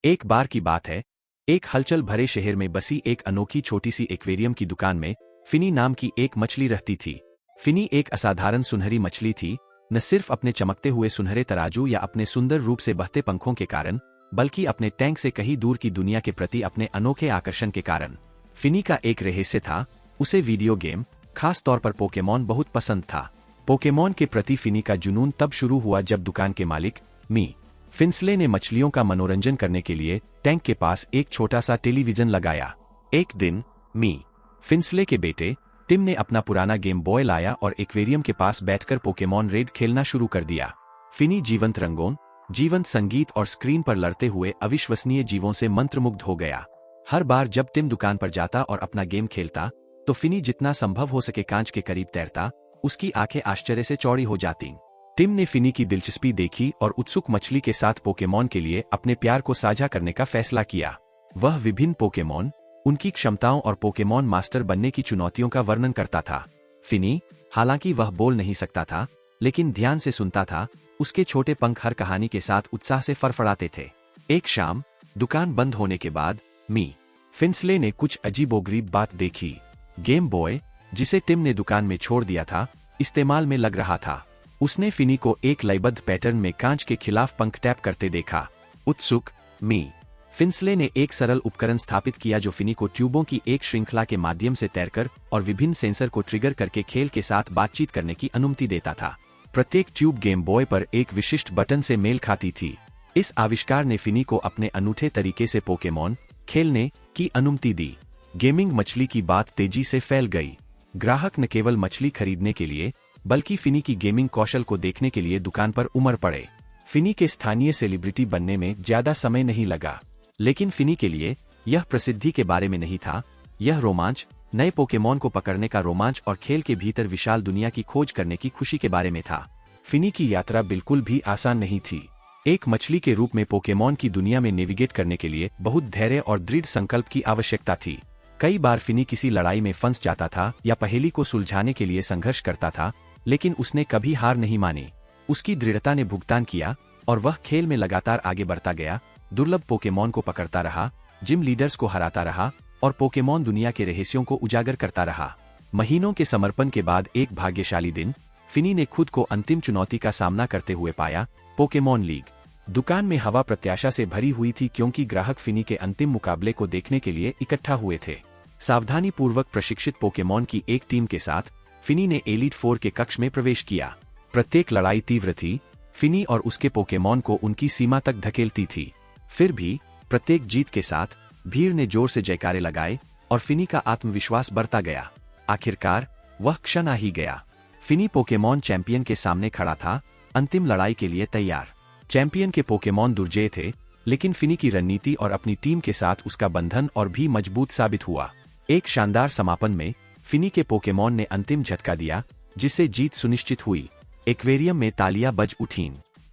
एक बार की बात है, एक हलचल भरे शहर में बसी एक अनोखी छोटी सी एक्वेरियम की दुकान में फिनी नाम की एक मछली रहती थी। फिनी एक असाधारण सुनहरी मछली थी, न सिर्फ अपने चमकते हुए सुनहरे तराजू या अपने सुंदर रूप से बहते पंखों के कारण, बल्कि अपने टैंक से कहीं दूर की दुनिया के प्रति अपने अनोखे आकर्षण के कारण। फिनी का एक रहस्य था, उसे वीडियो गेम, खास तौर पर पोकेमॉन बहुत पसंद था। पोकेमॉन के प्रति फिनी का जुनून तब शुरू हुआ जब दुकान के मालिक मी फिंसले ने मछलियों का मनोरंजन करने के लिए टैंक के पास एक छोटा सा टेलीविजन लगाया। एक दिन मी फिंसले के बेटे टिम ने अपना पुराना गेम बॉय लाया और एक्वेरियम के पास बैठकर पोकेमॉन रेड खेलना शुरू कर दिया। फिनी जीवंत रंगों, जीवंत संगीत और स्क्रीन पर लड़ते हुए अविश्वसनीय जीवों से मंत्रमुग्ध हो गया। हर बार जब टिम दुकान पर जाता और अपना गेम खेलता, तो फिनी जितना संभव हो सके कांच के करीब तैरता, उसकी आंखें आश्चर्य से चौड़ी हो जातीं। टिम ने फिनी की दिलचस्पी देखी और उत्सुक मछली के साथ पोकेमॉन के लिए अपने प्यार को साझा करने का फैसला किया। वह विभिन्न पोकेमॉन, उनकी क्षमताओं और पोकेमॉन मास्टर बनने की चुनौतियों का वर्णन करता था। फिनी, हालांकि वह बोल नहीं सकता था, लेकिन ध्यान से सुनता था। उसके छोटे पंख हर कहानी के साथ उत्साह से फड़फड़ाते थे। एक शाम दुकान बंद होने के बाद मी फिंसले ने कुछ अजीबोगरीब बात देखी। गेम बॉय, जिसे टिम ने दुकान में छोड़ दिया था, इस्तेमाल में लग रहा था। उसने फिनी को एक लयबद्ध पैटर्न में कांच के खिलाफ पंख टैप करते देखा। उत्सुक मी फिंसले ने एक सरल उपकरण स्थापित किया जो फिनी को ट्यूबों की एक श्रृंखला के माध्यम से तैरकर और विभिन्न सेंसर को ट्रिगर करके खेल के साथ बातचीत करने की अनुमति देता था। प्रत्येक ट्यूब गेम बॉय पर एक विशिष्ट बटन से मेल खाती थी। इस आविष्कार ने फिनी को अपने अनूठे तरीके से पोकेमॉन खेलने की अनुमति दी। गेमिंग मछली की बात तेजी से फैल गई। ग्राहक न केवल मछली खरीदने के लिए, बल्कि फिनी की गेमिंग कौशल को देखने के लिए दुकान पर उमड़ पड़े। फिनी के स्थानीय सेलिब्रिटी बनने में ज्यादा समय नहीं लगा, लेकिन फिनी के लिए यह प्रसिद्धि के बारे में नहीं था। यह रोमांच, नए पोकेमॉन को पकड़ने का रोमांच और खेल के भीतर विशाल दुनिया की खोज करने की खुशी के बारे में था। फिनी की यात्रा बिल्कुल भी आसान नहीं थी। एक मछली के रूप में पोकेमॉन की दुनिया में नेविगेट करने के लिए बहुत धैर्य और दृढ़ संकल्प की आवश्यकता थी। कई बार फिनी किसी लड़ाई में फंस जाता था या पहेली को सुलझाने के लिए संघर्ष करता था, लेकिन उसने कभी हार नहीं मानी। उसकी दृढ़ता ने भुगतान किया और वह खेल में लगातार आगे बढ़ता गया। दुर्लभ पोकेमॉन को पकड़ता रहा, जिम लीडर्स को हराता रहा और पोकेमॉन दुनिया के रहस्यों को उजागर करता रहा। महीनों के समर्पण के बाद एक भाग्यशाली दिन, फिनी ने खुद को अंतिम चुनौती का सामना करते हुए पाया, पोकेमॉन लीग। दुकान में हवा प्रत्याशा से भरी हुई थी, क्योंकि ग्राहक फिनी के अंतिम मुकाबले को देखने के लिए इकट्ठा हुए थे। सावधानी पूर्वक प्रशिक्षित पोकेमॉन की एक टीम के साथ फिनी ने एलीट 4 के कक्ष में प्रवेश किया। प्रत्येक लड़ाई तीव्र थी, फिनी और उसके पोकेमॉन को उनकी सीमा तक धकेलती थी। फिर भी प्रत्येक जीत के साथ भीड़ ने जोर से जयकारे लगाए और फिनी का आत्मविश्वास बढ़ता गया। आखिरकार वह क्षण आ ही गया। फिनी पोकेमॉन चैंपियन के सामने खड़ा था, अंतिम लड़ाई के लिए तैयार। चैंपियन के पोकेमॉन दुर्जय थे, लेकिन फिनी की रणनीति और अपनी टीम के साथ उसका बंधन और भी मजबूत साबित हुआ। एक शानदार समापन में फिनी के पोकेमॉन ने अंतिम झटका दिया, जिससे जीत सुनिश्चित हुई। एक्वेरियम में तालियां बज उठीं।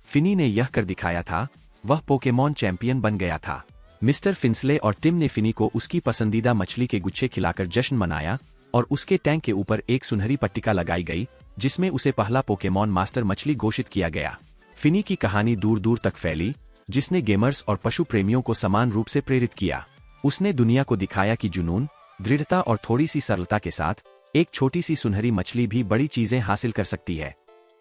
फिनी ने यह कर दिखाया था, वह पोकेमॉन चैंपियन बन गया था। मिस्टर फिंसले और टिम ने फिनी को उसकी पसंदीदा मछली के गुच्छे खिलाकर जश्न मनाया और उसके टैंक के ऊपर एक सुनहरी पट्टिका लगाई गई, जिसमें उसे पहला पोकेमॉन मास्टर मछली घोषित किया गया। फिनी की कहानी दूर दूर तक फैली, जिसने गेमर्स और पशु प्रेमियों को समान रूप से प्रेरित किया। उसने दुनिया को दिखाया कि जुनून, दृढ़ता और थोड़ी सी सरलता के साथ एक छोटी सी सुनहरी मछली भी बड़ी चीजें हासिल कर सकती है।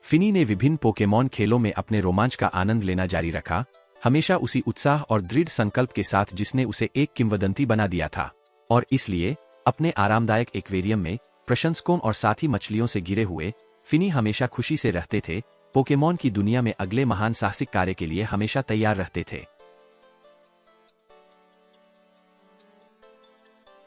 फिनी ने विभिन्न पोकेमॉन खेलों में अपने रोमांच का आनंद लेना जारी रखा, हमेशा उसी उत्साह और दृढ़ संकल्प के साथ जिसने उसे एक किंवदंती बना दिया था। और इसलिए अपने आरामदायक एक्वेरियम में प्रशंसकों और साथी मछलियों से घिरे हुए फिनी हमेशा खुशी से रहते थे। पोकेमॉन की दुनिया में अगले महान साहसिक कार्य के लिए हमेशा तैयार रहते थे।